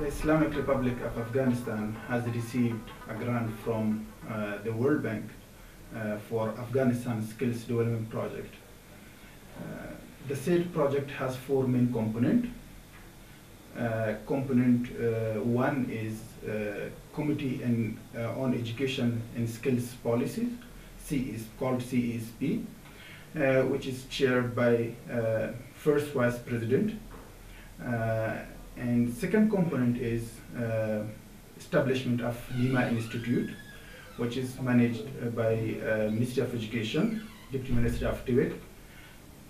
The Islamic Republic of Afghanistan has received a grant from the World Bank for Afghanistan Skills Development Project. The said project has four main components. Component one is Committee on Education and Skills Policies, called CESP, which is chaired by first Vice President. And second component is establishment of NEMA Institute, which is managed by Ministry of Education, Deputy Minister of Tibet.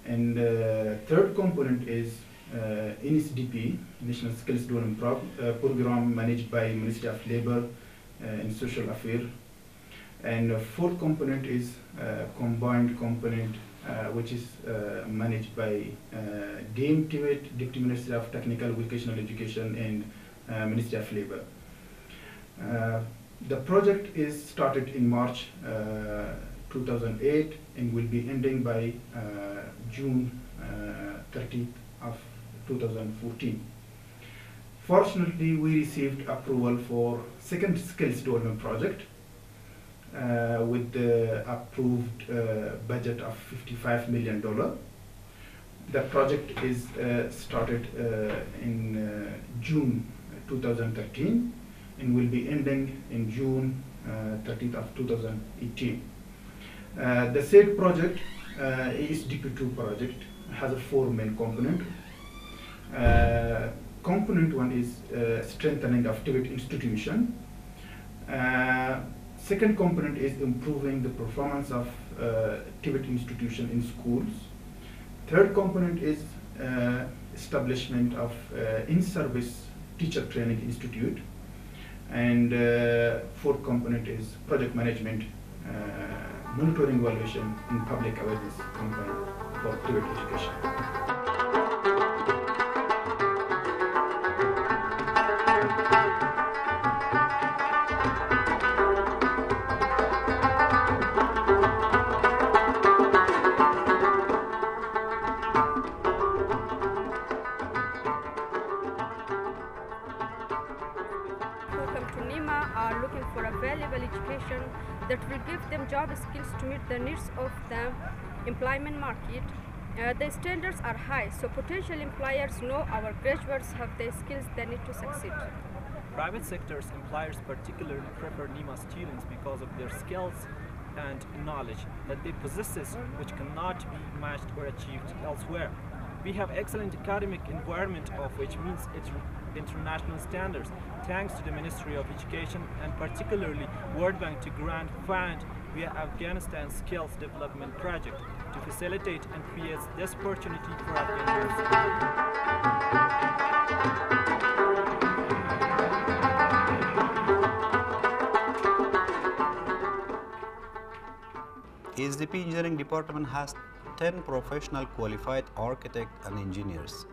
And third component is ASDP, National Skills Development Program, managed by Ministry of Labor and Social Affairs. And fourth component is combined component, which is managed by DAME Tibet, Deputy Minister of Technical Vocational Education, and Ministry of Labor. The project is started in March 2008 and will be ending by June 30th of 2014. Fortunately, we received approval for second skills development project with the approved budget of $55 million. The project is started in June 2013 and will be ending in June 30th of 2018. The said project, ASDP2 project, has a four main components. Component one is strengthening of Tibet institution. Second component is improving the performance of Tibet institution in schools. Third component is establishment of in-service teacher training institute. And fourth component is project management, monitoring evaluation, and public awareness campaign for Tibet education. Are looking for a valuable education that will give them job skills to meet the needs of the employment market. The standards are high, so potential employers know our graduates have the skills they need to succeed. Private sector's employers particularly prefer NEMA students because of their skills and knowledge that they possess, which cannot be matched or achieved elsewhere. We have excellent academic environment, of which means it's international standards, thanks to the Ministry of Education and particularly World Bank to grant fund via Afghanistan Skills Development Project to facilitate and create this opportunity for Afghan youth. ASDP Engineering Department has 10 professional qualified architects and engineers.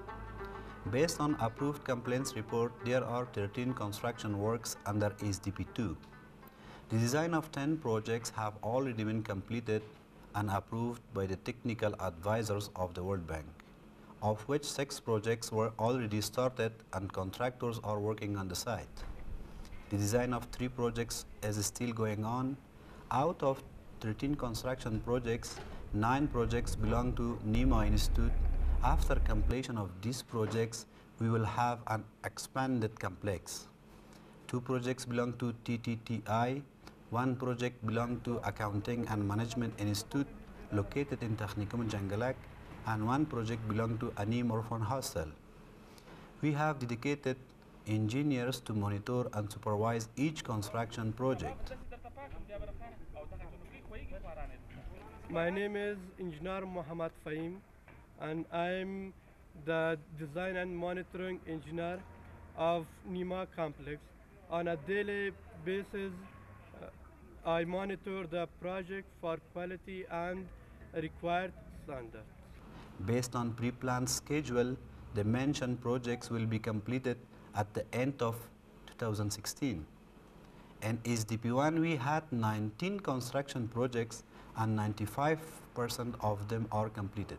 Based on approved complaints report, there are 13 construction works under ASDP2. The design of 10 projects have already been completed and approved by the technical advisors of the World Bank, of which 6 projects were already started and contractors are working on the site. The design of 3 projects is still going on. Out of 13 construction projects, 9 projects belong to NEMA Institute. After completion of these projects, we will have an expanded complex. 2 projects belong to TTTI, 1 project belongs to Accounting and Management Institute located in Technicum Jangalak, and 1 project belongs to Anim Orphan Hostel. We have dedicated engineers to monitor and supervise each construction project. My name is Engineer Muhammad Fahim, and I'm the design and monitoring engineer of NEMA complex. On a daily basis, I monitor the project for quality and required standards. Based on pre-planned schedule, the mentioned projects will be completed at the end of 2016. In ASDP1, we had 19 construction projects and 95% of them are completed.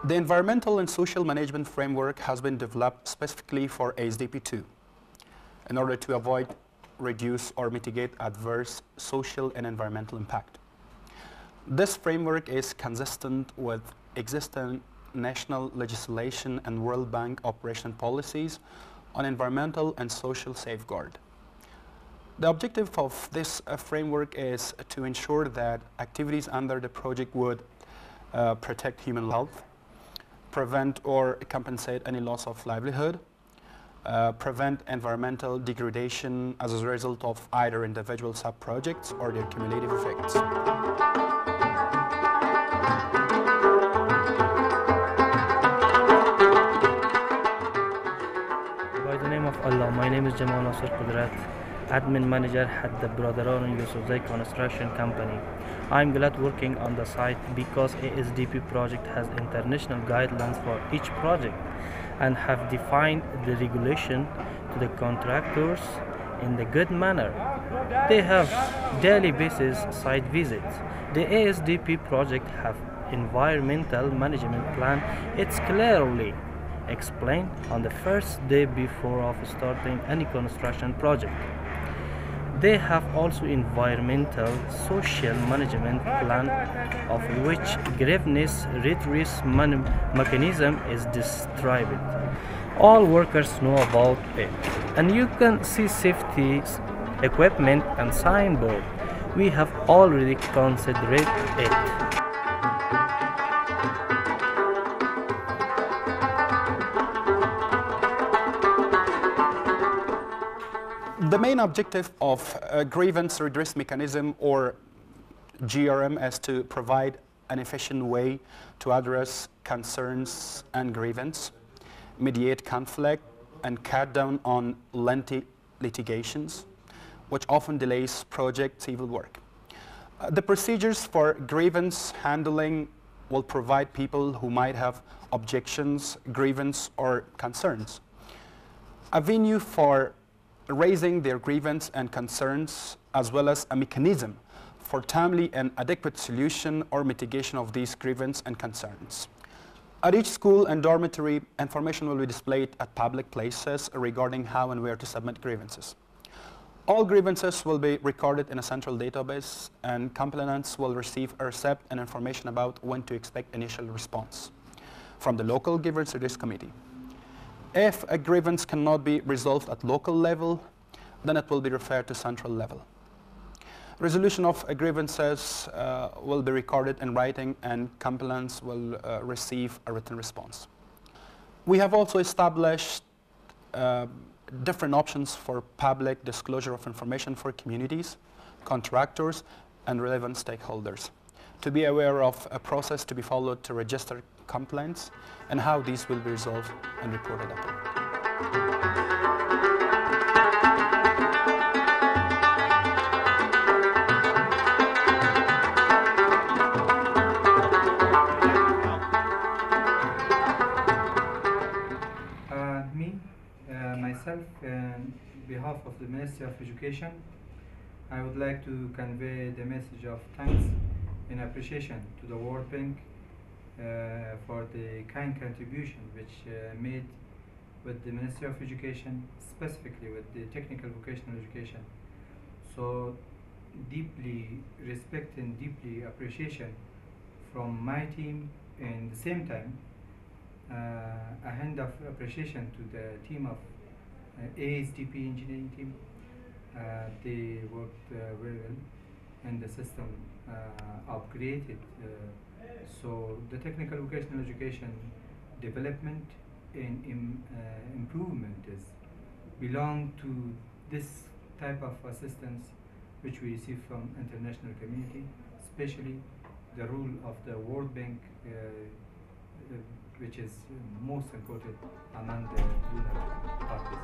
The environmental and social management framework has been developed specifically for ASDP2 in order to avoid, reduce, or mitigate adverse social and environmental impact. This framework is consistent with existing national legislation and World Bank operation policies on environmental and social safeguard. The objective of this framework is to ensure that activities under the project would protect human health, prevent or compensate any loss of livelihood, prevent environmental degradation as a result of either individual sub-projects or their cumulative effects. By the name of Allah, my name is Jamal Nasser Qudrat, admin manager at the Brotherhood Yusufzai Construction Company. I'm glad working on the site because ASDP project has international guidelines for each project and have defined the regulation to the contractors in the good manner. They have daily basis site visits. The ASDP project have environmental management plan. It's clearly explained on the first day before of starting any construction project. They have also environmental social management plan, of which grievance redress mechanism is described. All workers know about it, and you can see safety equipment and signboard. We have already considered it. The main objective of a grievance redress mechanism, or GRM, is to provide an efficient way to address concerns and grievance, mediate conflict, and cut down on lengthy litigations, which often delays project civil work. The procedures for grievance handling will provide people who might have objections, grievance, or concerns a venue for raising their grievance and concerns, as well as a mechanism for timely and adequate solution or mitigation of these grievance and concerns. At each school and dormitory, information will be displayed at public places regarding how and where to submit grievances. All grievances will be recorded in a central database, and complainants will receive a receipt and information about when to expect initial response from the local grievance redress committee. If a grievance cannot be resolved at local level, then it will be referred to central level. Resolution of grievances will be recorded in writing, and complainants will receive a written response. We have also established different options for public disclosure of information for communities, contractors, and relevant stakeholders to be aware of a process to be followed to register complaints and how these will be resolved and reported upon. Myself, on behalf of the Ministry of Education, I would like to convey the message of thanks and appreciation to the World Bank for the kind contribution which made with the Ministry of Education, specifically with the technical vocational education. So deeply respect and deeply appreciation from my team, and at the same time a hand of appreciation to the team of ASDP engineering team. They worked very well, and the system upgraded. So the technical vocational education development and improvement is belong to this type of assistance which we receive from international community, especially the role of the World Bank, which is most important among the donor parties.